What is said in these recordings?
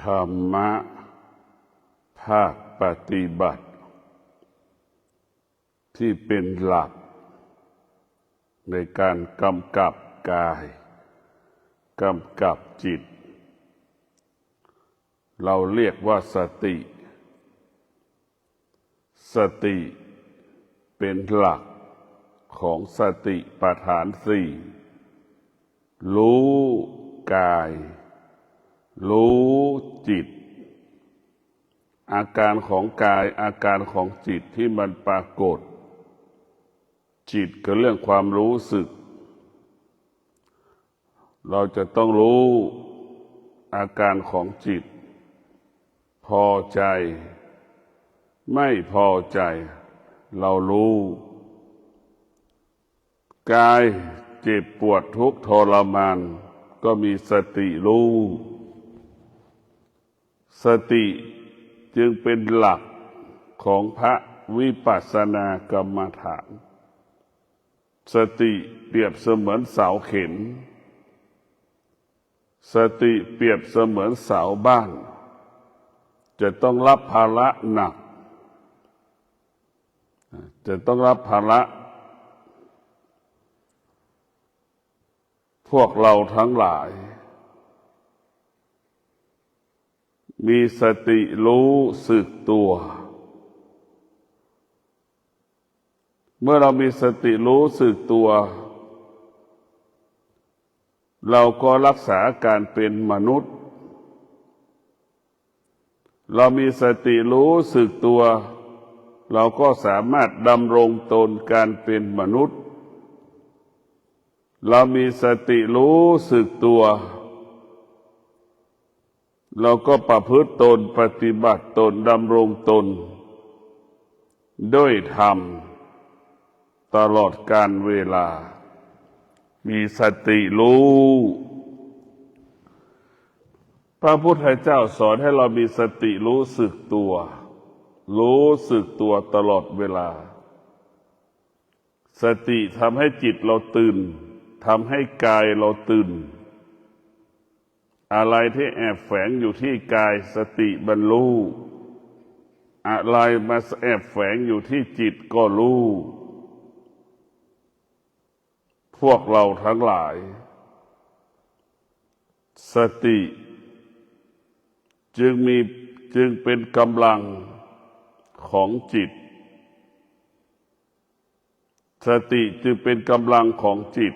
ธรรมะภาคปฏิบัติที่เป็นหลักในการกำกับกายกำกับจิตเราเรียกว่าสติสติเป็นหลักของสติปัฏฐานสี่รู้กายรู้จิตอาการของกายอาการของจิตที่มันปรากฏจิตก็เรื่องความรู้สึกเราจะต้องรู้อาการของจิตพอใจไม่พอใจเรารู้กายเจ็บปวดทุกข์ทรมานก็มีสติรู้สติจึงเป็นหลักของพระวิปัสสนากรรมฐานสติเปรียบเสมือนเสาเข็มสติเปรียบเสมือนเสาบ้านจะต้องรับภาระหนักจะต้องรับภาระพวกเราทั้งหลายมีสติรู้สึกตัวเมื่อเรามีสติรู้สึกตัวเราก็รักษาการเป็นมนุษย์เรามีสติรู้สึกตัวเราก็สามารถดำรงตนการเป็นมนุษย์เรามีสติรู้สึกตัวเราก็ประพฤติตนปฏิบัติตนดำรงตนด้วยธรรมตลอดกาลเวลามีสติรู้พระพุทธเจ้าสอนให้เรามีสติรู้สึกตัวรู้สึกตัวตลอดเวลาสติทำให้จิตเราตื่นทำให้กายเราตื่นอะไรที่แอบแฝงอยู่ที่กายสติบรรลุอะไรมาแอบแฝงอยู่ที่จิตก็รู้พวกเราทั้งหลายสติจึงเป็นกำลังของจิตสติจึงเป็นกำลังของจิต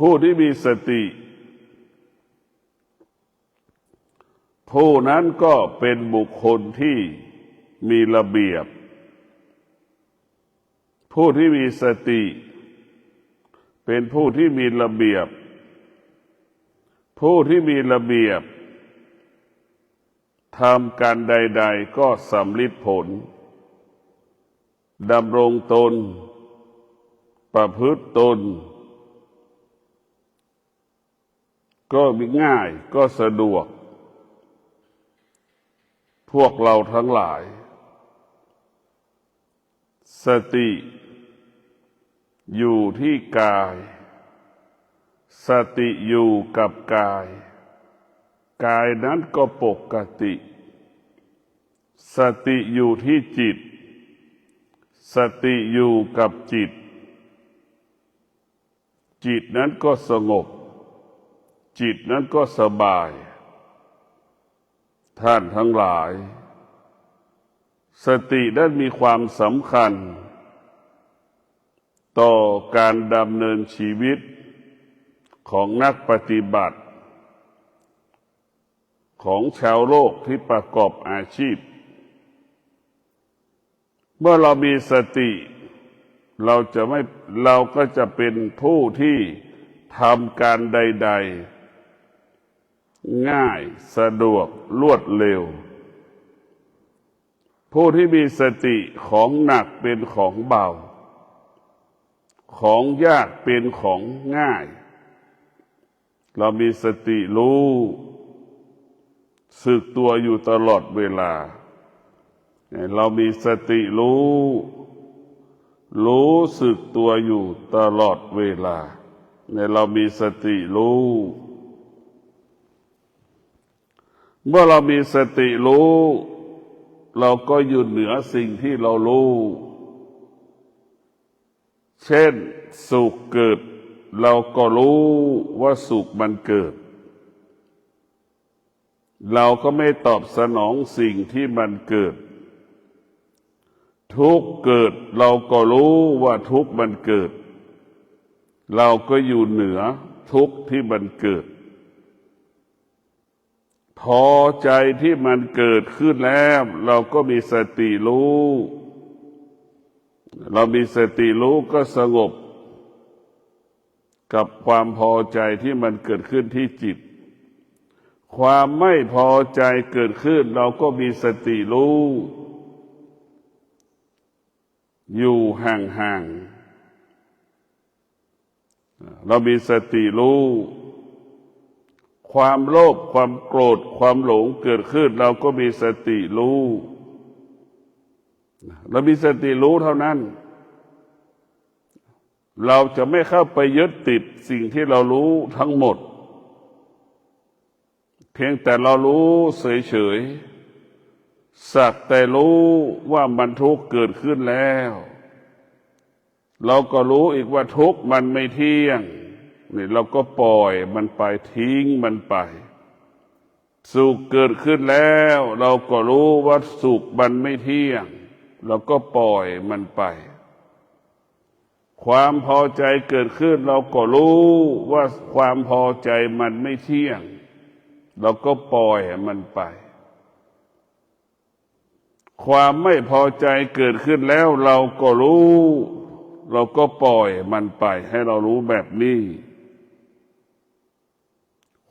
ผู้ที่มีสติผู้นั้นก็เป็นบุคคลที่มีระเบียบผู้ที่มีสติเป็นผู้ที่มีระเบียบผู้ที่มีระเบียบทำการใดๆก็สำลิดผลดำรงตนประพฤติตนก็มีง่ายก็สะดวกพวกเราทั้งหลายสติอยู่ที่กายสติอยู่กับกายกายนั้นก็ปกติสติอยู่ที่จิตสติอยู่กับจิตจิตนั้นก็สงบจิตนั้นก็สบายท่านทั้งหลายสตินั้นมีความสำคัญต่อการดำเนินชีวิตของนักปฏิบัติของชาวโลกที่ประกอบอาชีพเมื่อเรามีสติเราก็จะเป็นผู้ที่ทำการใดๆง่ายสะดวกรวดเร็วผู้ที่มีสติของหนักเป็นของเบาของยากเป็นของง่ายเรามีสติรู้สึกตัวอยู่ตลอดเวลาเรามีสติรู้สึกตัวอยู่ตลอดเวลาเรามีสติรู้ เมื่อเรามีสติรู้เราก็อยู่เหนือสิ่งที่เรารู้เช่นสุขเกิดเราก็รู้ว่าสุขมันเกิดเราก็ไม่ตอบสนองสิ่งที่มันเกิดทุกข์เกิดเราก็รู้ว่าทุกข์มันเกิดเราก็อยู่เหนือทุกข์ที่มันเกิดพอใจที่มันเกิดขึ้นแล้วเราก็มีสติรู้เรามีสติรู้ก็สงบกับความพอใจที่มันเกิดขึ้นที่จิตความไม่พอใจเกิดขึ้นเราก็มีสติรู้อยู่ห่างๆเรามีสติรู้ความโลภความโกรธความหลงเกิดขึ้นเราก็มีสติรู้เรามีสติรู้เท่านั้นเราจะไม่เข้าไปยึดติดสิ่งที่เรารู้ทั้งหมดเพียงแต่เรารู้เฉยๆสักแต่รู้ว่ามันทุกข์เกิดขึ้นแล้วเราก็รู้อีกว่าทุกข์มันไม่เที่ยงนี่เราก็ปล่อยมันไปทิ้งมันไปสุขเกิดขึ้นแล้วเราก็รู้ว่าสุขมันไม่เที่ยงเราก็ปล่อยมันไปความพอใจเกิดขึ้นเราก็รู้ว่าความพอใจมันไม่เที่ยงเราก็ปล่อยมันไปความไม่พอใจเกิดขึ้นแล้วเราก็รู้เราก็ปล่อยมันไปให้เรารู้แบบนี้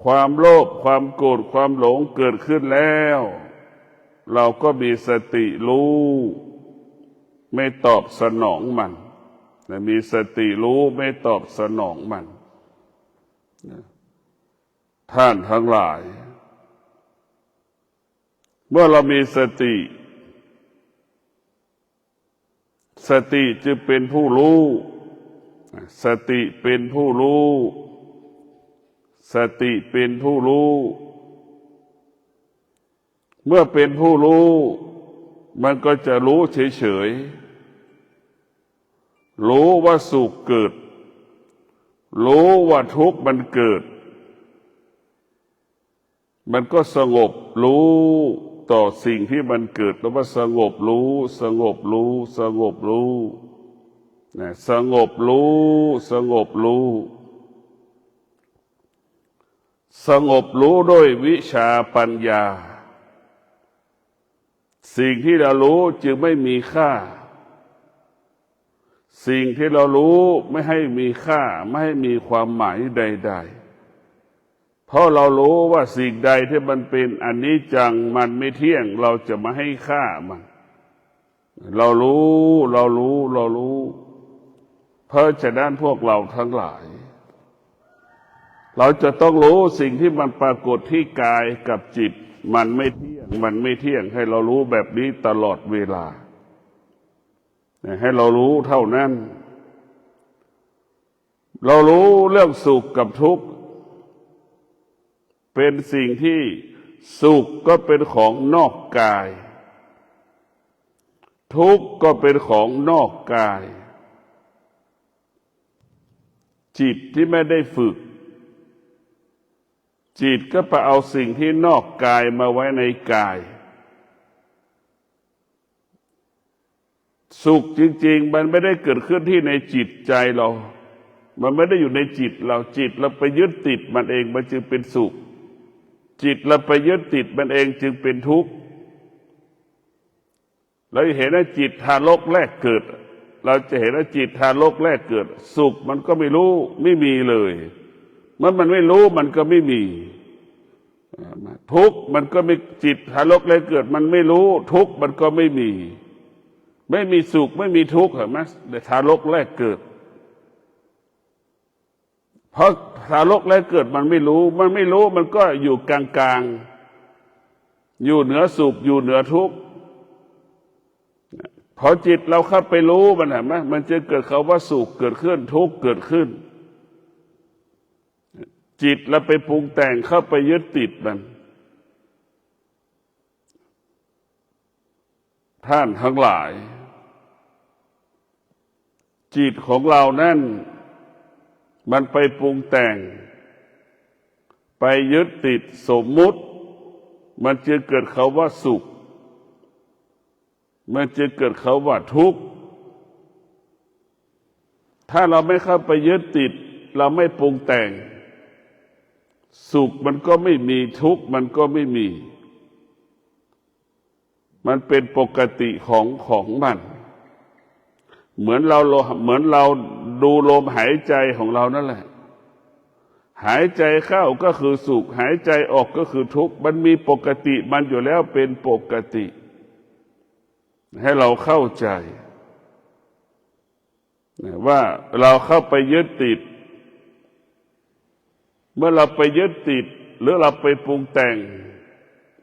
ความโลภความโกรธความหลงเกิดขึ้นแล้วเราก็มีสติรู้ไม่ตอบสนองมันมีสติรู้ไม่ตอบสนองมันท่านทั้งหลายเมื่อเรามีสติสติจะเป็นผู้รู้สติเป็นผู้รู้สติเป็นผู้รู้เมื่อเป็นผู้รู้มันก็จะรู้เฉยๆรู้ว่าสุขเกิดรู้ว่าทุกข์มันเกิดมันก็สงบรู้ต่อสิ่งที่มันเกิดแล้วว่าสงบรู้สงบรู้สงบรู้สงบรู้สงบรู้สงบรู้ด้วยวิชาปัญญาสิ่งที่เรารู้จึงไม่มีค่าสิ่งที่เรารู้ไม่ให้มีค่าไม่ให้มีความหมายใดๆเพราะเรารู้ว่าสิ่งใดที่มันเป็นอนิจจังมันไม่เที่ยงเราจะมาให้ค่ามันเรารู้เพราะฉะนั้นพวกเราทั้งหลายเราจะต้องรู้สิ่งที่มันปรากฏที่กายกับจิตมันไม่เที่ยงให้เรารู้แบบนี้ตลอดเวลาให้เรารู้เท่านั้นเรารู้เรื่องสุขกับทุกข์เป็นสิ่งที่สุขก็เป็นของนอกกายทุกข์ก็เป็นของนอกกายจิตที่ไม่ได้ฝึกจิตก็ไปเอาสิ่งที่นอกกายมาไว้ในกายสุขจริงๆมันไม่ได้เกิดขึ้นที่ในจิตใจเรามันไม่ได้อยู่ในจิตเราไปยึดติดมันเองมันจึงเป็นสุขจิตเราไปยึดติดมันเองจึงเป็นทุกข์เราเห็นว่าจิตทารกแรกเกิดเราจะเห็นว่าจิตทารกแรกเกิดสุขมันก็ไม่รู้ไม่มีเลยมันไม่รู้มันก็ไม่มีทุกข์มันก็ไม่จิตทารกแรกเกิดมันไม่รู้ทุกข์มันก็ไม่มีสุขไม่มีทุกข์เห็นไหมแต่ทารกแรกเกิดเพราะทารกแรกเกิดมันไม่รู้มันก็อยู่กลางๆอยู่เหนือสุขอยู่เหนือทุกข์พอจิตเราเข้าไปรู้มันเห็นไหมมันจะเกิดคำว่าสุขเกิดขึ้นทุกข์เกิดขึ้นจิตเราไปปรุงแต่งเข้าไปยึดติดมัน ท่านทั้งหลายจิตของเรานั่นมันไปปรุงแต่งไปยึดติดสมมุติมันจึงเกิดคำว่าสุขมันจึงเกิดคำว่าทุกข์ถ้าเราไม่เข้าไปยึดติดเราไม่ปรุงแต่งสุขมันก็ไม่มีทุกข์มันก็ไม่มีมันเป็นปกติของมันเหมือนเราดูลมหายใจของเรานั่นแหละหายใจเข้าก็คือสุขหายใจออกก็คือทุกข์มันมีปกติมันอยู่แล้วเป็นปกติให้เราเข้าใจว่าเราเข้าไปยึดติดเมื่อเราไปยึดติดหรือเราไปปรุงแต่ง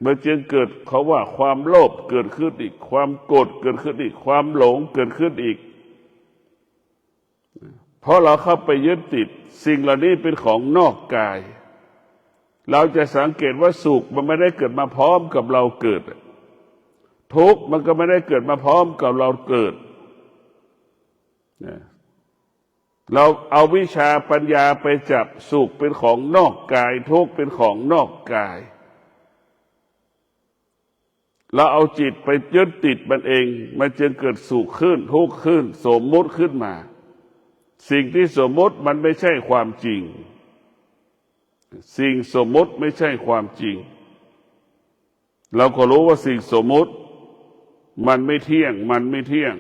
มันจึงเกิดเขาว่าความโลภเกิดขึ้นอีกความโกรธเกิดขึ้นอีกความหลงเกิดขึ้นอีกเพราะเราเข้าไปยึดติดสิ่งเหล่านี้เป็นของนอกกายเราจะสังเกตว่าสุขมันไม่ได้เกิดมาพร้อมกับเราเกิดทุกข์มันก็ไม่ได้เกิดมาพร้อมกับเราเกิดเราเอาวิชาปัญญาไปจับสุขเป็นของนอกกายทุกข์เป็นของนอกกายเราเอาจิตไปยึดติดมันเองมันจึงเกิดสุขขึ้นทุกข์ขึ้นสมมุติขึ้นมาสิ่งที่สมมุติมันไม่ใช่ความจริงสิ่งสมมุติไม่ใช่ความจริงเราก็รู้ว่าสิ่งสมมุติมันไม่เที่ยงมันไม่เที่ยง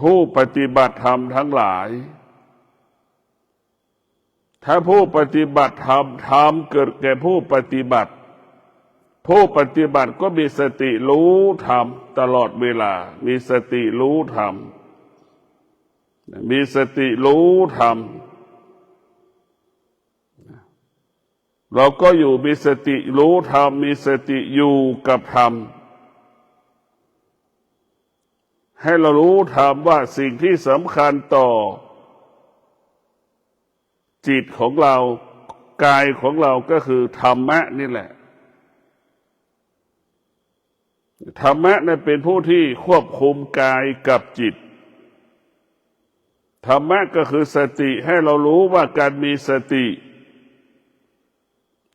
ผู้ปฏิบัติธรรมทั้งหลายถ้าผู้ปฏิบัติธรรมธรรมเกิดแก่ผู้ปฏิบัติผู้ปฏิบัติก็มีสติรู้ธรรมตลอดเวลามีสติรู้ธรรมมีสติรู้ธรรมเราก็อยู่มีสติรู้ธรรมมีสติอยู่กับธรรมให้เรารู้ธรรมว่าสิ่งที่สำคัญต่อจิตของเรากายของเราก็คือธรรมะนี่แหละธรรมะนั้นเป็นผู้ที่ควบคุมกายกับจิตธรรมะก็คือสติให้เรารู้ว่าการมีสติ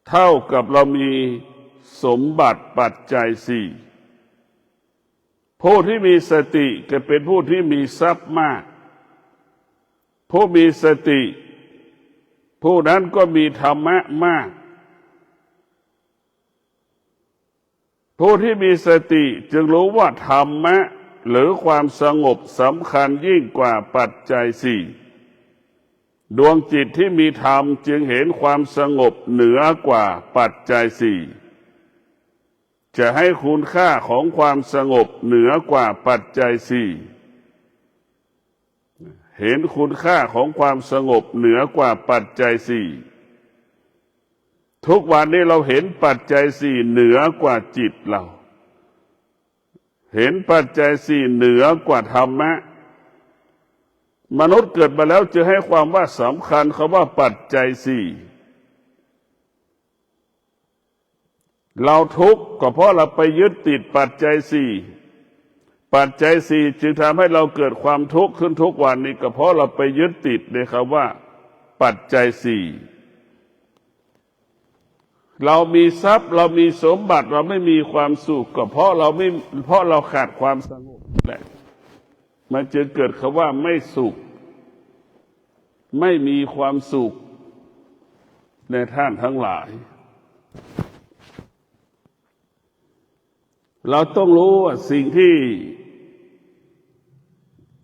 เท่ากับเรามีสมบัติปัจจัยสี่ผู้ที่มีสติจะเป็นผู้ที่มีทรัพย์มากผู้มีสติผู้นั้นก็มีธรรมะมากผู้ที่มีสติจึงรู้ว่าธรรมะหรือความสงบสำคัญยิ่งกว่าปัจจัยสี่ดวงจิตที่มีธรรมจึงเห็นความสงบเหนือกว่าปัจจัยสี่จะให้คุณค่าของความสงบเหนือกว่าปัจจัยสี่เห็นคุณค่าของความสงบเหนือกว่าปัจจัยสี่ทุกวันนี้เราเห็นปัจจัยสี่เหนือกว่าจิตเราเห็นปัจจัยสี่เหนือกว่าธรรมะมนุษย์เกิดมาแล้วจะให้ความว่าสำคัญคำว่าปัจจัยสี่เราทุกข์ก็เพราะเราไปยึดติดปัจจัยสี่ปัจจัยสี่จึงทำให้เราเกิดความทุกข์ขึ้นทุกวันนี้ก็เพราะเราไปยึดติดในคำว่าปัจจัยสี่เรามีทรัพย์เรามีสมบัติเราไม่มีความสุขก็เพราะเราขาดความสงบแหละมันจึงเกิดคำว่าไม่สุขไม่มีความสุขในท่านทั้งหลายเราต้องรู้ว่าสิ่งที่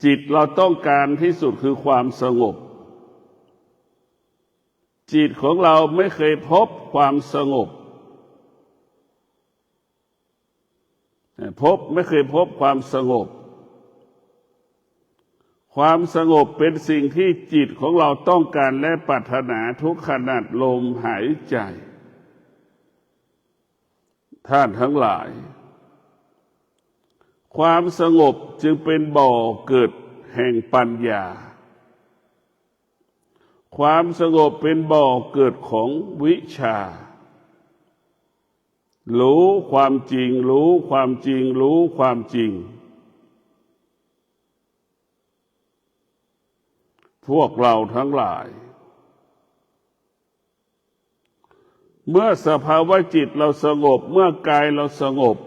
จิตเราต้องการที่สุดคือความสงบจิตของเราไม่เคยพบความสงบไม่เคยพบความสงบความสงบเป็นสิ่งที่จิตของเราต้องการและปรารถนาทุกขณะลมหายใจท่านทั้งหลายความสงบจึงเป็นบ่อเกิดแห่งปัญญาความสงบเป็นบ่อเกิดของวิชา รู้ความจริงรู้ความจริงรู้ความจริงพวกเราทั้งหลายเมื่อสภาวะจิตเราสงบเมื่อกายเราสงบ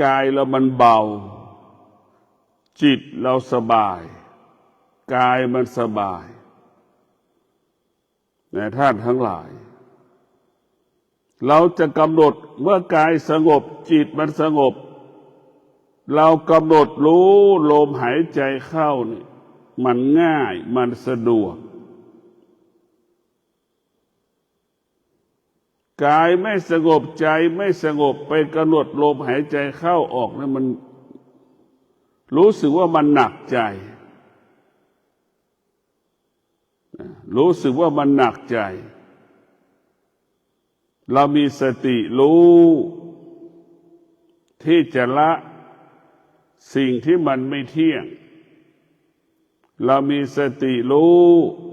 กายเรามันเบาจิตเราสบายกายมันสบายแต่ท่านทั้งหลายเราจะกำหนดเมื่อกายสงบจิตมันสงบเรากำหนดรู้ลมหายใจเข้านี่มันง่ายมันสะดวกกายไม่สงบใจไม่สงบไปกำหนดลมหายใจเข้าออกนี่มันรู้สึกว่ามันหนักใจรู้สึกว่ามันหนักใจเรามีสติรู้ที่จะละสิ่งที่มันไม่เที่ยงเรามีสติรู้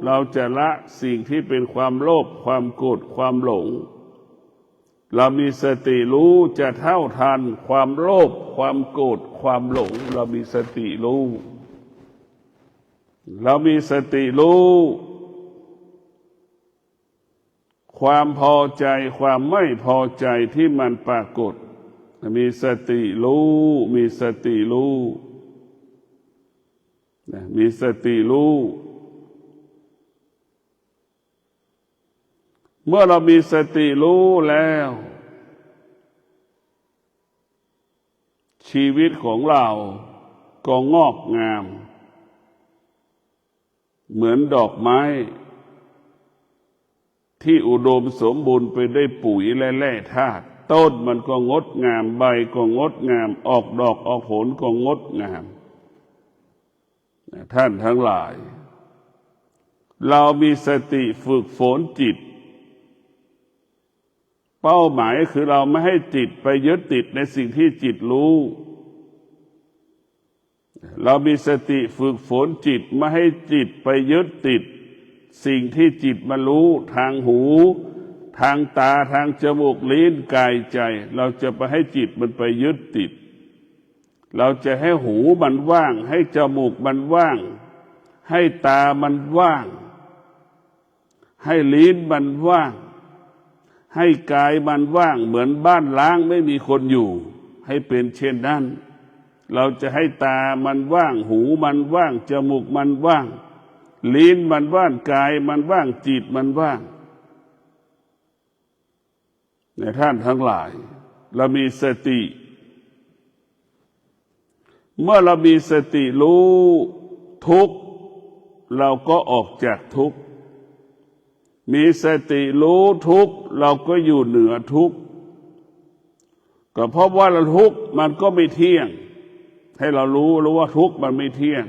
เราจะละสิ่งที่เป็นความโลภความโกรธความหลงเรามีสติรู้จะเท่าทันความโลภความโกรธความหลงเรามีสติรู้เรามีสติรู้ความพอใจความไม่พอใจที่มันปรากฏมีสติรู้มีสติรู้มีสติรู้เมื่อเรามีสติรู้แล้วชีวิตของเราก็งอกงามเหมือนดอกไม้ที่อุดมสมบูรณ์ไปด้วยปุ๋ยและแร่ธาตุต้นมันก็งดงามใบก็งดงามออกดอกออกผลก็งดงามท่านทั้งหลายเรามีสติฝึกฝนจิตเป้าหมายคือเราไม่ให้จิตไปยึดติดในสิ่งที่จิตรู้เรามีสติฝึกฝนจิตไม่ให้จิตไปยึดติดสิ่งที่จิตมารู้ทางหูทางตาทางจมูกลิ้นกายใจเราจะไปให้จิตมันไปยึดติดเราจะให้หูมันว่างให้จมูกมันว่างให้ตามันว่างให้ลิ้นมันว่างให้กายมันว่างเหมือนบ้านล้างไม่มีคนอยู่ให้เป็นเช่นนั้นเราจะให้ตามันว่างหูมันว่างจมูกมันว่างลิ้นมันว่างกายมันว่างจิตมันว่างในท่านทั้งหลายเรามีสติเมื่อเรามีสติรู้ทุกข์เราก็ออกจากทุกข์มีสติรู้ทุกข์เราก็อยู่เหนือทุกข์ก็เพราะว่าเราทุกข์มันก็ไม่เที่ยงให้เรารู้ว่าทุกข์มันไม่เที่ยง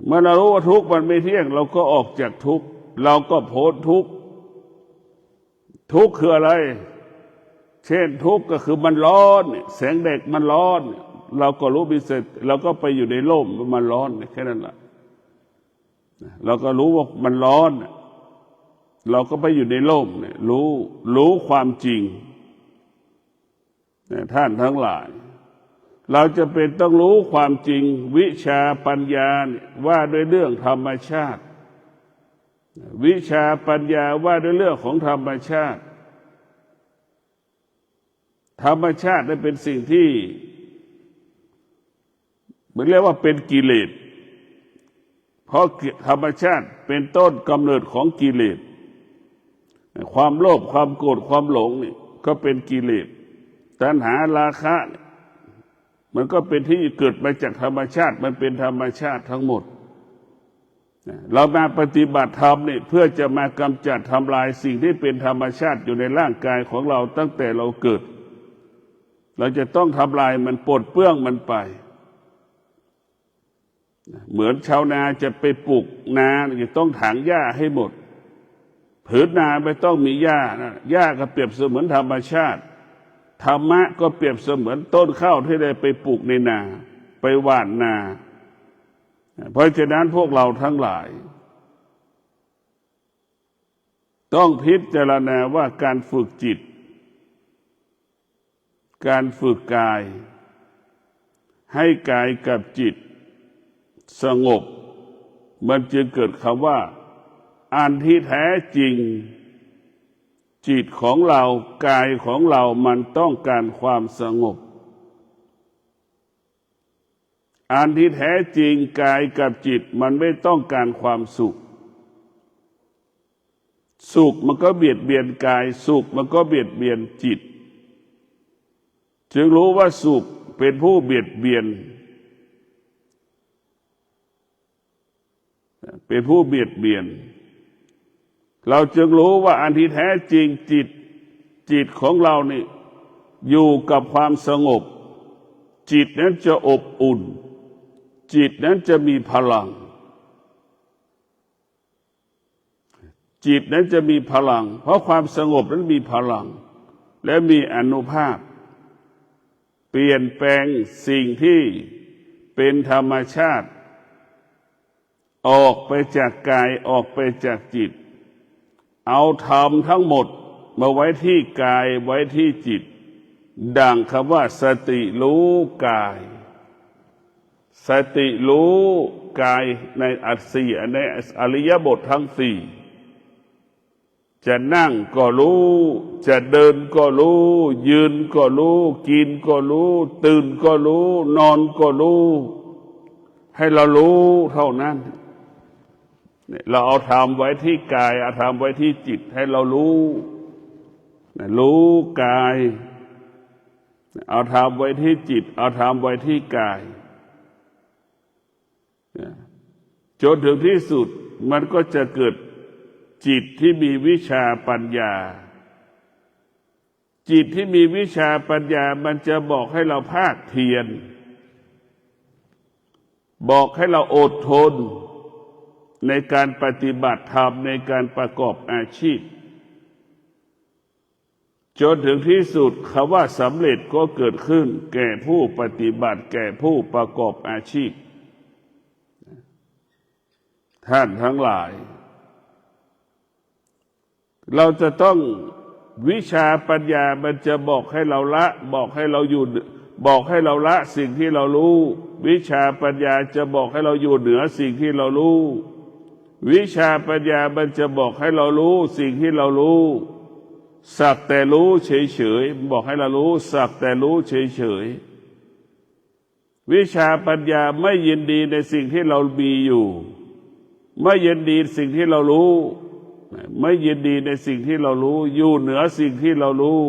เมื่อเรารู้ว่าทุกข์มันไม่เที่ยงเราก็ออกจากทุกข์เราก็พ้นทุกข์ทุกข์คืออะไรเช่นทุกข์ก็คือมันร้อนแสงแดดมันร้อนเราก็รู้มีสติเราก็ไปอยู่ในร่มมันร้อนแค่นั้นแหละเราก็รู้ว่ามันร้อนเราก็ไปอยู่ในร่มเนี่ยรู้ความจริงท่านทั้งหลายเราจะเป็นต้องรู้ความจริงวิชาปัญญาว่าด้วยเรื่องธรรมชาติวิชาปัญญาว่าด้วยเรื่องของธรรมชาติธรรมชาตินั้นเป็นสิ่งที่เหมือนเรียกว่าเป็นกิเลสเพราะธรรมชาติเป็นต้นกำเนิดของกิเลสความโลภความโกรธความหลงนี่ก็เป็นกิเลสตัณหาราคะมันก็เป็นที่เกิดมาจากธรรมชาติมันเป็นธรรมชาติทั้งหมดเรามาปฏิบัติธรรมนี่เพื่อจะมากำจัดทำลายสิ่งที่เป็นธรรมชาติอยู่ในร่างกายของเราตั้งแต่เราเกิดเราจะต้องทำลายมันปลดเปลื้องมันไปเหมือนชาวนาจะไปปลูกนาจะต้องถางหญ้าให้หมดผืนนาไม่ต้องมีหญ้าหญ้าก็เปรียบเสมือนธรรมชาติธรรมะก็เปรียบเสมือนต้นข้าวที่ได้ไปปลูกในนาไปหว่านนาเพราะฉะนั้นพวกเราทั้งหลาย ต้องพิจารณาว่าการฝึกจิตการฝึกกายให้กายกับจิตสงบมันจึงเกิดคำว่าอันที่แท้จริงจิตของเรากายของเรามันต้องการความสงบอันที่แท้จริงกายกับจิตมันไม่ต้องการความสุขสุขมันก็เบียดเบียนกายสุขมันก็เบียดเบียนจิตจึงรู้ว่าสุขเป็นผู้เบียดเบียนเป็นผู้เบียดเบียนเราจึงรู้ว่าอันที่แท้จริงจิตของเรานี่อยู่กับความสงบจิตนั้นจะอบอุ่นจิตนั้นจะมีพลังจิตนั้นจะมีพลังเพราะความสงบนั้นมีพลังและมีอานุภาพเปลี่ยนแปลงสิ่งที่เป็นธรรมชาติออกไปจากกายออกไปจากจิตเอาธรรมทั้งหมดมาไว้ที่กายไว้ที่จิตดังคำว่าสติรู้กายสติรู้กายในอัตสีในอริยบททั้งสี่จะนั่งก็รู้จะเดินก็รู้ยืนก็รู้กินก็รู้ตื่นก็รู้นอนก็รู้ให้เรารู้เท่านั้นเราเอาธรรมไว้ที่กายเอาธรรมไว้ที่จิตให้เรารู้รู้กายเอาธรรมไว้ที่จิตเอาธรรมไว้ที่กายจนถึงที่สุดมันก็จะเกิดจิตที่มีวิชาปัญญาจิตที่มีวิชาปัญญามันจะบอกให้เราภาคเพียรบอกให้เราอดทนในการปฏิบัติธรรมในการประกอบอาชีพจนถึงที่สุดคำว่าสำเร็จก็เกิดขึ้นแก่ผู้ปฏิบัติแก่ผู้ประกอบอาชีพท่านทั้งหลายเราจะต้องวิชาปัญญามันจะบอกให้เราละบอกให้เราอยู่บอกให้เราละสิ่งที่เรารู้วิชาปัญญาจะบอกให้เราอยู่เหนือสิ่งที่เรารู้วิชาปัญญามันจะบอกให้เรารู้สิ่งที่เรารู้สักแต่รู้เฉยๆบอกให้เรารู้สักแต่รู้เฉยๆวิชาปัญญาไม่ยินดีในสิ่งที่เรามีอยู่ไม่ยินดีสิ่งที่เรารู้ไม่ยินดีในสิ่งที่เรารู้อยู่เหนือสิ่งที่เรารู้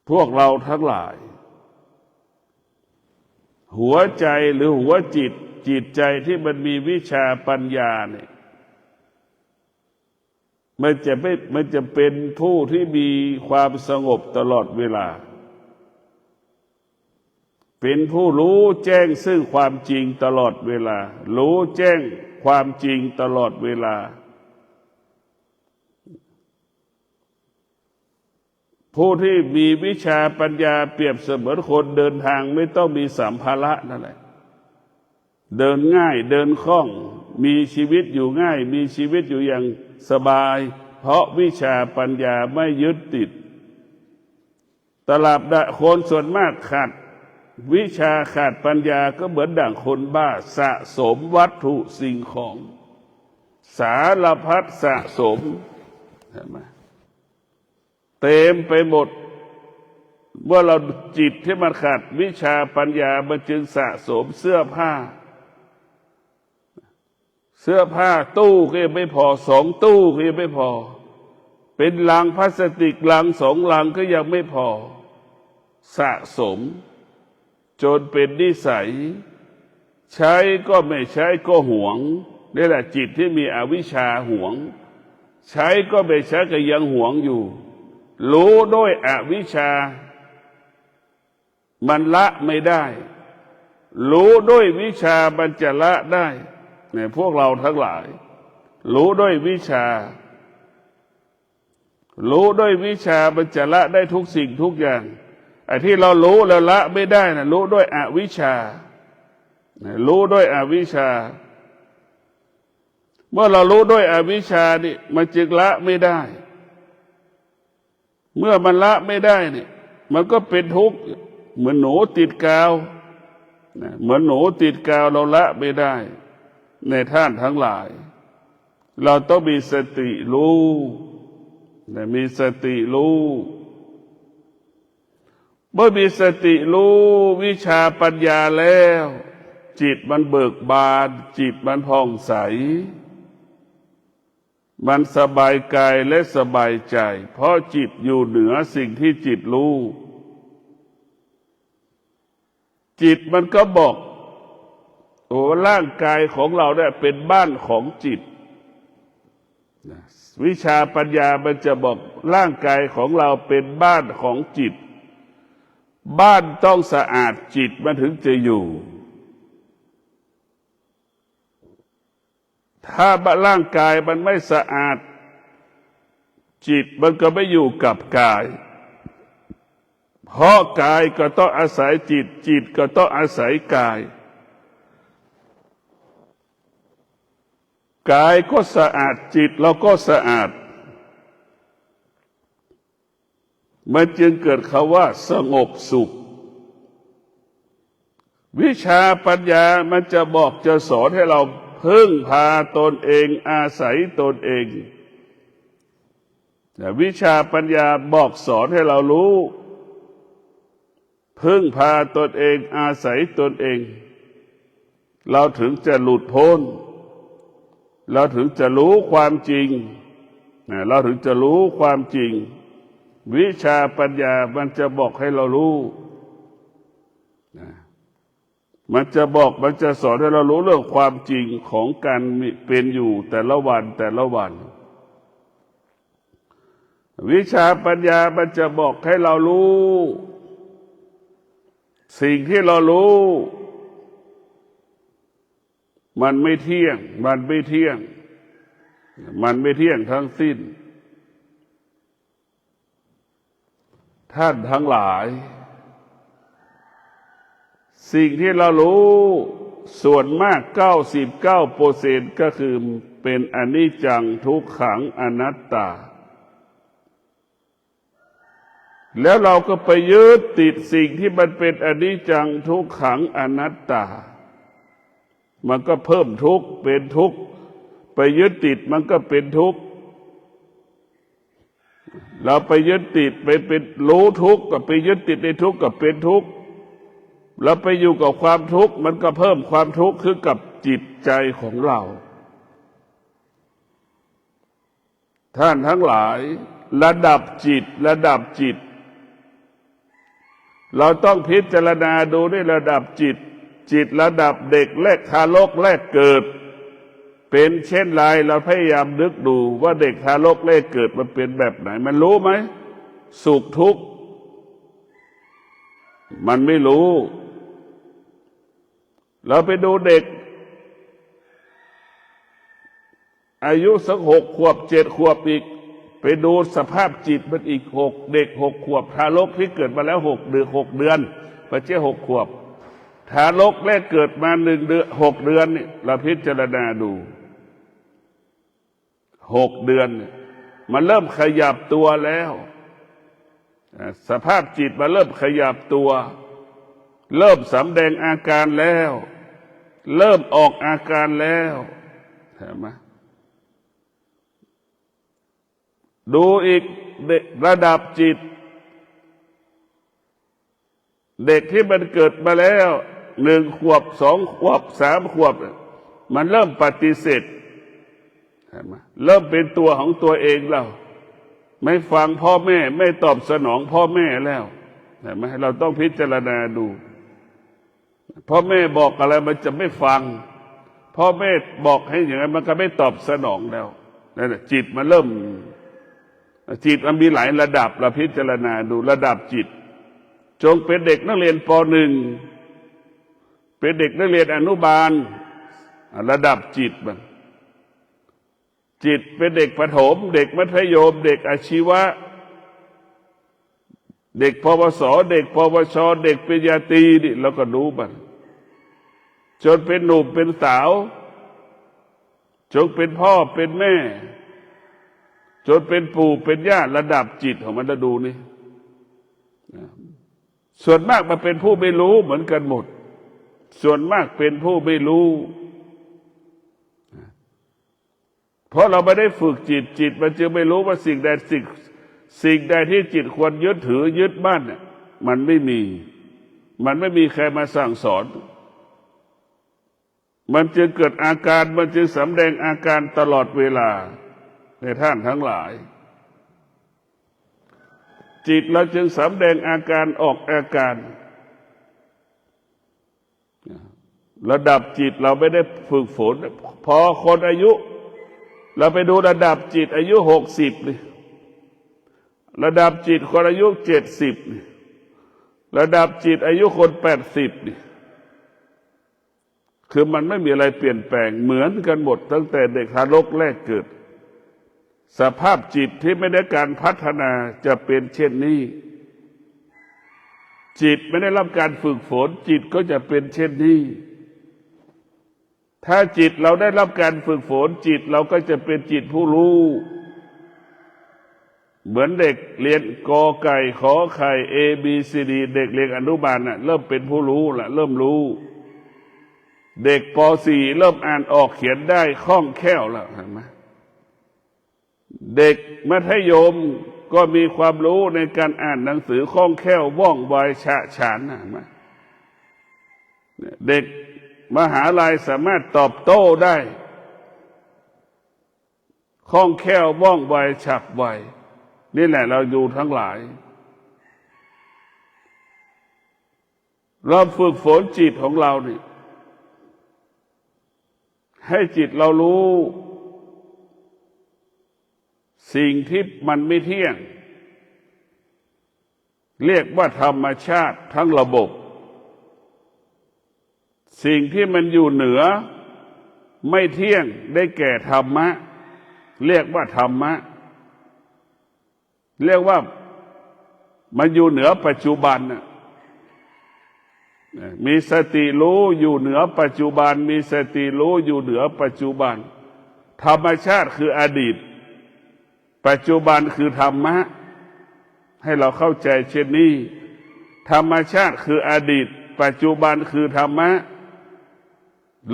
พวกเราทั้งหลายหัวใจหรือหัวจิตใจที่มันมีวิชาปัญญาเนี่ยมันจะเป็นผู้ที่มีความสงบตลอดเวลาเป็นผู้รู้แจ้งซึ่งความจริงตลอดเวลารู้แจ้งความจริงตลอดเวลาผู้ที่มีวิชาปัญญาเปรียบเสมือนคนเดินทางไม่ต้องมีสัมภาระนั่นแหละเดินง่ายเดินคล่องมีชีวิตอยู่ง่ายมีชีวิตอยู่อย่างสบายเพราะวิชาปัญญาไม่ยึดติดตลาดคนส่วนมากขาดวิชาขาดปัญญาก็เหมือนดั่งคนบ้าสะสมวัตถุสิ่งของสารพัดสะสมใช่ไหมเต็มไปหมดเมื่อเราจิตที่มันขาดวิชาปัญญามันจึงสะสมเสื้อผ้าตู้ก็ยังไม่พอ2 ตู้ก็ยังไม่พอเป็นลังพลาสติกลัง2 ลังก็ยังไม่พอสะสมจนเป็นนิสัยใช้ก็ไม่ใช้ก็หวงนี่แหละจิตที่มีอวิชชาหวงใช้ก็ไม่ใช้ก็ยังหวงอยู่รู้ด้วยอวิชชามันละไม่ได้รู้ด้วยวิชามันจะละได้เนี่ยพวกเราทั้งหลายรู้ด้วยวิชามันจะละได้ทุกสิ่งทุกอย่างไอ้ที่เรารู้แล้วละไม่ได้นะรู้ด้วยอวิชชารู้ด้วยอวิชชา เมื่อเรารู้ด้วยอวิชชานี่มันจึงละไม่ได้เมื่อมันละไม่ได้นี่มันก็เป็นทุกข์เหมือนหนูติดกาวเหมือนหนูติดกาวเราละไม่ได้ในท่านทั้งหลายเราต้องมีสติรู้มีสติรู้เมื่อมีสติรู้วิชาปัญญาแล้วจิตมันเบิกบานจิตมันผ่องใสมันสบายกายและสบายใจเพราะจิตอยู่เหนือสิ่งที่จิตรู้จิตมันก็บอกโอ้ร่างกายของเราเนี่ยเป็นบ้านของจิตวิชาปัญญามันจะบอกร่างกายของเราเป็นบ้านของจิตบ้านต้องสะอาดจิตมันถึงจะอยู่ถ้าร่างกายมันไม่สะอาดจิตมันก็ไม่อยู่กับกายเพราะกายก็ต้องอาศัยจิตจิตก็ต้องอาศัยกายกายก็สะอาดจิตเราก็สะอาดมันจึงเกิดคำว่าสงบสุขวิชาปัญญามันจะบอกจะสอนให้เราพึ่งพาตนเองอาศัยตนเองแต่วิชาปัญญาบอกสอนให้เรารู้พึ่งพาตนเองอาศัยตนเองเราถึงจะหลุดพ้นเราถึงจะรู้ความจริงเราถึงจะรู้ความจริงวิชาปัญญามันจะบอกให้เรารู้มันจะบอกมันจะสอนให้เรารู้เรื่องความจริงของการเป็นอยู่แต่ละวันแต่ละวันวิชาปัญญามันจะบอกให้เรารู้สิ่งที่เรารู้มันไม่เที่ยงมันไม่เที่ยงมันไม่เที่ยงทั้งสิ้นท่านทั้งหลายสิ่งที่เรารู้ส่วนมาก 99% ก็คือเป็นอนิจจังทุกขังอนัตตาแล้วเราก็ไปยึดติดสิ่งที่มันเป็นอนิจจังทุกขังอนัตตามันก็เพิ่มทุกข์เป็นทุกข์ไปยึดติดมันก็เป็นทุกข์เราไปยึดติดไปเป็นรู้ทุกข์ก็ไปยึดติดในทุกข์ก็เป็นทุกข์เราไปอยู่กับความทุกข์มันก็เพิ่มความทุกข์ขึ้นกับจิตใจของเราท่านทั้งหลายระดับจิตเราต้องพิจารณาดูในระดับจิตระดับเด็กแรกทารกแรกเกิดเป็นเช่นไรเราพยายามนึกดูว่าเด็กทารกแรกเกิดมันเป็นแบบไหนมันรู้ไหมสุขทุกข์มันไม่รู้เราไปดูเด็กอายุสัก6 ขวบ7 ขวบอีกไปดูสภาพจิตมันอีกเด็ก6 ขวบทารกที่เกิดมาแล้ว6 เดือนประเจ้า6 ขวบทารกแรกเกิดมา1 เดือน6 เดือนนี่เราพิจารณาดู6 เดือนมันเริ่มขยับตัวแล้วสภาพจิตมันเริ่มขยับตัวเริ่มสำแดงอาการแล้วเริ่มออกอาการแล้วเห็นไหมดูอีกระดับจิตเด็กที่มันเกิดมาแล้ว1 ขวบ2 ขวบ3 ขวบมันเริ่มปฏิเสธเห็นไหมเริ่มเป็นตัวของตัวเองแล้วไม่ฟังพ่อแม่ไม่ตอบสนองพ่อแม่แล้วเห็นไหมเราต้องพิจารณาดูพ่อแม่บอกอะไรมันจะไม่ฟังพ่อแม่บอกให้อย่างนั้นมันก็ไม่ตอบสนองแล้วนั่นแหละจิตมันเริ่มจิตมันมีหลายระดับเราพิจารณาดูระดับจิตจงเป็นเด็กนักเรียนป.1 เป็นเด็กนักเรียนอนุบาลระดับจิตมันจิตเป็นเด็กประถมเด็กมัธยมเด็กอาชีวะเด็กปวสเด็กปวชเด็กปริญญาตรีนี่เราก็ดูมันจนเป็นหนุ่มเป็นสาว จงเป็นพ่อเป็นแม่จนเป็นปู่เป็นย่าระดับจิตของมันดูนี่ส่วนมากมันเป็นผู้ไม่รู้เหมือนกันหมดส่วนมากเป็นผู้ไม่รู้เพราะเราไม่ได้ฝึกจิตมันจึงไม่รู้ว่าสิ่งใดที่จิตควรยึดถือยึดมั่นเนี่ยมันไม่มีใครมาสั่งสอนมันจึงเกิดอาการมันจึงสำแดงอาการตลอดเวลาในท่านทั้งหลายจิตเราจึงสำแดงอาการออกอาการระดับจิตเราไม่ได้ฝึกฝนพอคนอายุเราไปดูระดับจิตอายุ60นี่ระดับจิตคนอายุ70นี่ระดับจิตอายุคน80นี่คือมันไม่มีอะไรเปลี่ยนแปลงเหมือนกันหมดตั้งแต่เด็กทารกแรกเกิดสภาพจิตที่ไม่ได้การพัฒนาจะเป็นเช่นนี้จิตไม่ได้รับการฝึกฝนจิตก็จะเป็นเช่นนี้ถ้าจิตเราได้รับการฝึกฝนจิตเราก็จะเป็นจิตผู้รู้เหมือนเด็กเรียนกอไก่ขอไข่ ABCD เด็กเรียนอนุบาลน่ะเริ่มเป็นผู้รู้ละเริ่มรู้เด็กป .4 เริ่มอ่านออกเขียนได้คล่องแคล่วแล้วเห็นไหมเด็กมัธยมก็มีความรู้ในการอ่านหนังสือคล่องแคล่วว่องไวฉะฉานนะมาเด็กมหาลัยสามารถตอบโต้ได้คล่องแคล่วว่องไวฉับไวนี่แหละเราอยู่ทั้งหลายเราฝึกฝนจิตของเรานี่ให้จิตเรารู้สิ่งที่มันไม่เที่ยงเรียกว่าธรรมชาติทั้งระบบสิ่งที่มันอยู่เหนือไม่เที่ยงได้แก่ธรรมะเรียกว่าธรรมะเรียกว่ามันอยู่เหนือปัจจุบันมีสติรู้อยู่เหนือปัจจุบันมีสติรู้อยู่เหนือปัจจุบันธรรมชาติคืออดีตปัจจุบันคือธรรมะให้เราเข้าใจเช่นนี้ธรรมชาติคืออดีตปัจจุบันคือธรรมะ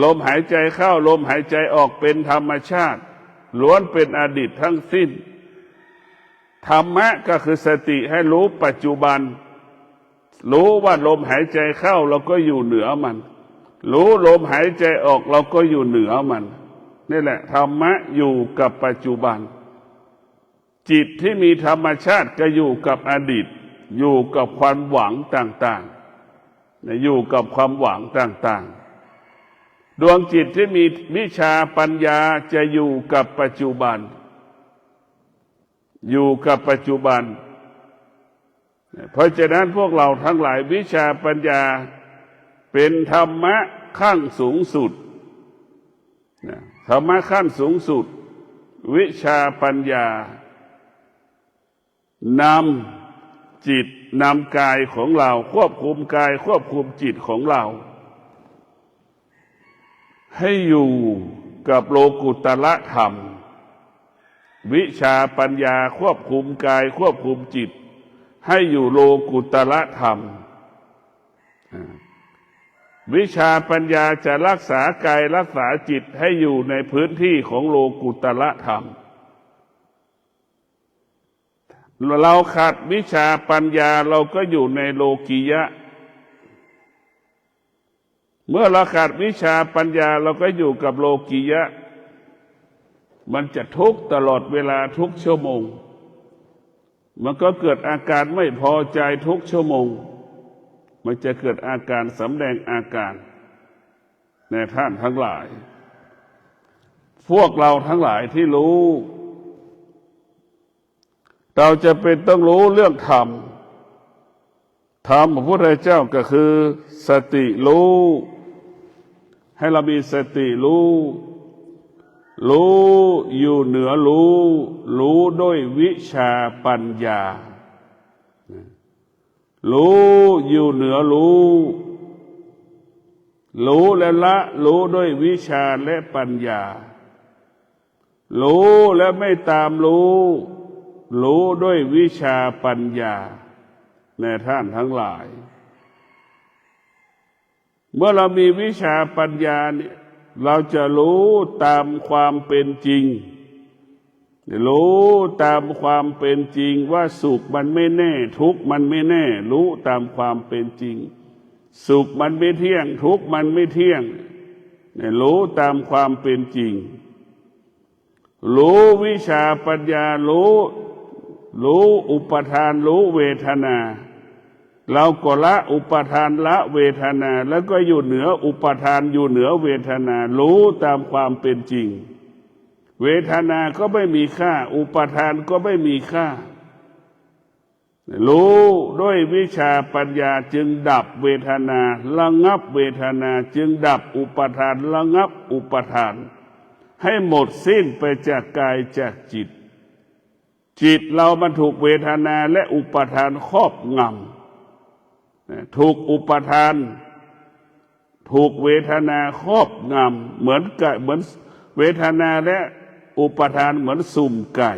ลมหายใจเข้าลมหายใจออกเป็นธรรมชาติล้วนเป็นอดีตทั้งสิ้นธรรมะก็คือสติให้รู้ปัจจุบันรู้ว่าลมหายใจเข้าเราก็อยู่เหนือมันรู้ลมหายใจออกเราก็อยู่เหนือมันนี่แหละธรรมะอยู่กับปัจจุบันจิตที่มีธรรมชาติก็อยู่กับอดีตอยู่กับความหวังต่างๆอยู่กับความหวังต่างๆดวงจิตที่มีวิชาปัญญาจะอยู่กับปัจจุบันอยู่กับปัจจุบันเพราะฉะนั้นพวกเราทั้งหลายวิชาปัญญาเป็นธรรมะขั้นสูงสุดธรรมะขั้นสูงสุดวิชาปัญญานำจิตนำกายของเราควบคุมกายควบคุมจิตของเราให้อยู่กับโลกุตละธรรมวิชาปัญญาควบคุมกายควบคุมจิตให้อยู่โลกุตละธรรมวิชาปัญญาจะรักษากายรักษาจิตให้อยู่ในพื้นที่ของโลกุตละธรรมเราขาดวิชาปัญญาเราก็อยู่ในโลกียะเมื่อเราขาดวิชาปัญญาเราก็อยู่กับโลกียะมันจะทุกข์ตลอดเวลาทุกชั่วโมงมันก็เกิดอาการไม่พอใจทุกชั่วโมงมันจะเกิดอาการสำแดงอาการในท่านทั้งหลายพวกเราทั้งหลายที่รู้เราจะเป็นต้องรู้เรื่องธรรมธรรมของพระพุทธเจ้าก็คือสติรู้ให้เรามีสติรู้อยู่เหนือรู้ด้วยวิชาปัญญารู้อยู่เหนือรู้และละรู้ด้วยวิชาและปัญญา รู้และไม่ตามรู้รู้ด้วยวิชาปัญญาในท่านทั้งหลายเมื่อเรามีวิชาปัญญาเนี่ยเราจะรู้ตามความเป็นจริงรู้ตามความเป็นจริงว่าสุขมันไม่แน่ทุกข์มันไม่แน่รู้ตามความเป็นจริงสุขมันไม่เที่ยงทุกข์มันไม่เที่ยงรู้ตามความเป็นจริงรู้วิชาปัญญารู้อุปทานรู้เวทนาเราก็ละอุปทานละเวทนาแล้วก็อยู่เหนืออุปทานอยู่เหนือเวทนารู้ตามความเป็นจริงเวทนาก็ไม่มีค่าอุปทานก็ไม่มีค่ารู้ด้วยวิชาปัญญาจึงดับเวทนาระงับเวทนาจึงดับอุปทานระงับอุปทานให้หมดสิ้นไปจากกายจากจิตจิตเรามันถูกเวทนาและอุปทานครอบงำถูกอุปทานถูกเวทนาครอบงำเหมือนเวทนาและอุปทานเหมือนสุ่มไก่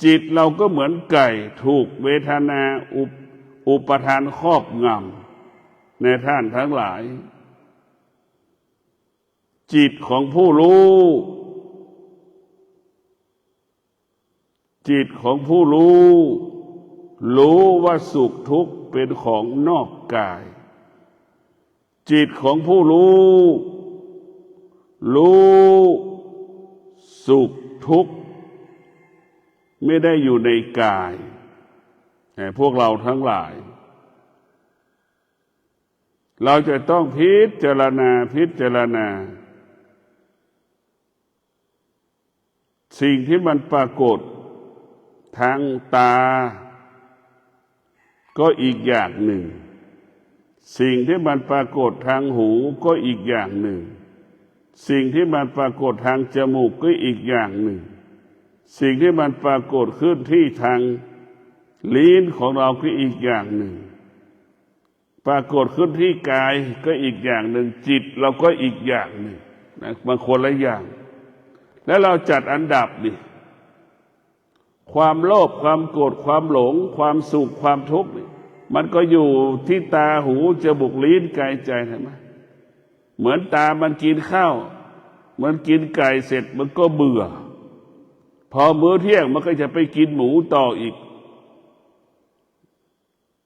จิตเราก็เหมือนไก่ถูกเวทนาอุปทานครอบงำในท่านทั้งหลายจิตของผู้รู้จิตของผู้รู้ว่าสุขทุกข์เป็นของนอกกายจิตของผู้รู้สุขทุกข์ไม่ได้อยู่ในกายแต่พวกเราทั้งหลายเราจะต้องพิจารณาสิ่งที่มันปรากฏทางตาก็อีกอย่างหนึ่งสิ่งที่มันปรากฏทางหูก็อีกอย่างหนึ่งสิ่งที่มันปรากฏทางจมูกก็อีกอย่างหนึ่งสิ่งที่มันปรากฏขึ้นที่ทางลิ้นของเราก็อีกอย่างหนึ่งปรากฏขึ้นที่กายก็อีกอย่างหนึ่งจิตเราก็อีกอย่างหนึ่งนะบางคนละอย่างแล้วเราจัดอันดับดิความโลภความโกรธความหลงความสุขความทุกข์มันก็อยู่ที่ตาหูจมูกลิ้นกายใจใช่ไหมเหมือนตามันกินข้าวมันกินไก่เสร็จมันก็เบื่อพอมื้อเที่ยงมันก็จะไปกินหมูต่ออีก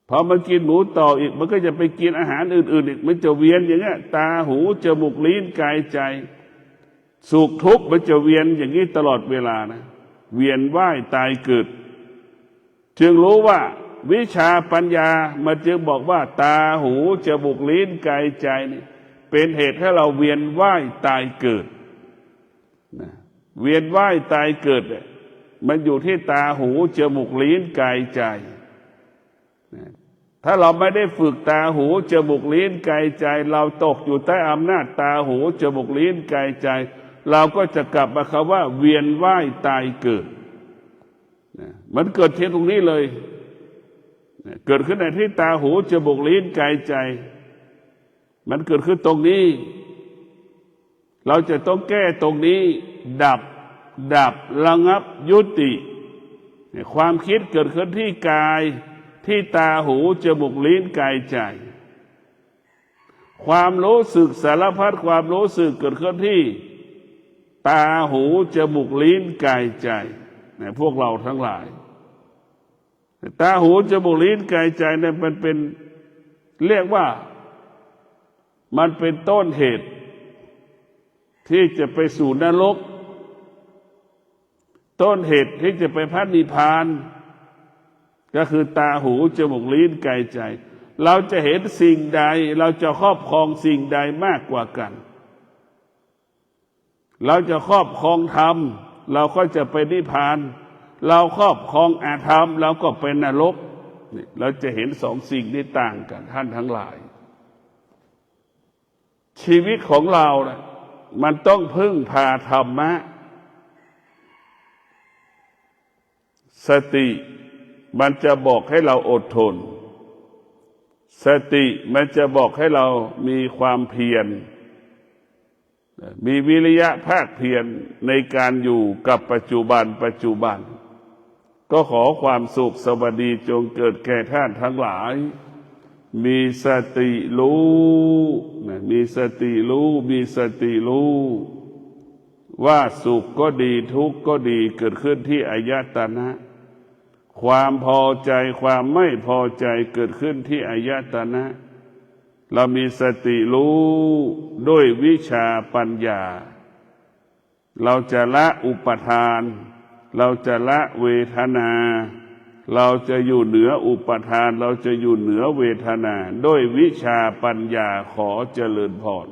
พอมันกินหมูต่ออีกมันก็จะไปกินอาหารอื่นๆอีกมันจะเวียนอย่างเงี้ยตาหูจมูกลิ้นกายใจสุขทุกข์มันจะเวียนอย่างนี้ตลอดเวลานะเวียนว่ายตายเกิดจึงรู้ว่าวิชาปัญญามันจึงบอกว่าตาหูจมูกลิ้นกายใจนี่เป็นเหตุให้เราเวียนว่ายตายเกิดนะเวียนว่ายตายเกิดเนี่ยมันอยู่ที่ตาหูจมูกลิ้นกายใจนะถ้าเราไม่ได้ฝึกตาหูจมูกลิ้นกายใจเราตกอยู่ใต้อำนาจตาหูจมูกลิ้นกายใจเราก็จะกลับมาคำว่าเวียนว่ายตายเกิดนะมันเกิดที่ตรงนี้เลยนะเกิดขึ้นในที่ตาหูจมูกลิ้นกายใจมันเกิดขึ้นตรงนี้เราจะต้องแก้ตรงนี้ดับระงับยุติความคิดเกิดขึ้นที่กายที่ตาหูจมูกลิ้นกายใจความรู้สึกสารพัดความรู้สึกเกิดขึ้นที่ตาหูจมูกลิ้นกายใจพวกเราทั้งหลายตาหูจมูกลิ้นกายใจเนี่ยมันเป็นเรียกว่ามันเป็นต้นเหตุที่จะไปสู่นรกต้นเหตุที่จะไปพระนิพพานก็คือตาหูจมูกลิ้นกายใจเราจะเห็นสิ่งใดเราจะครอบครองสิ่งใดมากกว่ากันเราจะครอบครองธรรมเราก็จะไปนิพพานเราครอบครองอธรรมเราก็เป็นนรกนี่เราจะเห็นสองสิ่งนี้ต่างกันท่านทั้งหลายชีวิตของเรานะมันต้องพึ่งพาธรรมะสติมันจะบอกให้เราอดทนสติมันจะบอกให้เรามีความเพียร มีวิริยะภาคเพียรในการอยู่กับปัจจุบันก็ขอความสุขสวัสดีจงเกิดแก่ท่านทั้งหลายมีสติมีสติรู้ว่าสุขก็ดีทุกข์ก็ดีเกิดขึ้นที่อายตนะความพอใจความไม่พอใจเกิดขึ้นที่อายตนะเรามีสติรู้ด้วยวิชาปัญญาเราจะละอุปทานเราจะละเวทนาเราจะอยู่เหนืออุปทานเราจะอยู่เหนือเวทนาด้วยวิชาปัญญาขอเจริญพร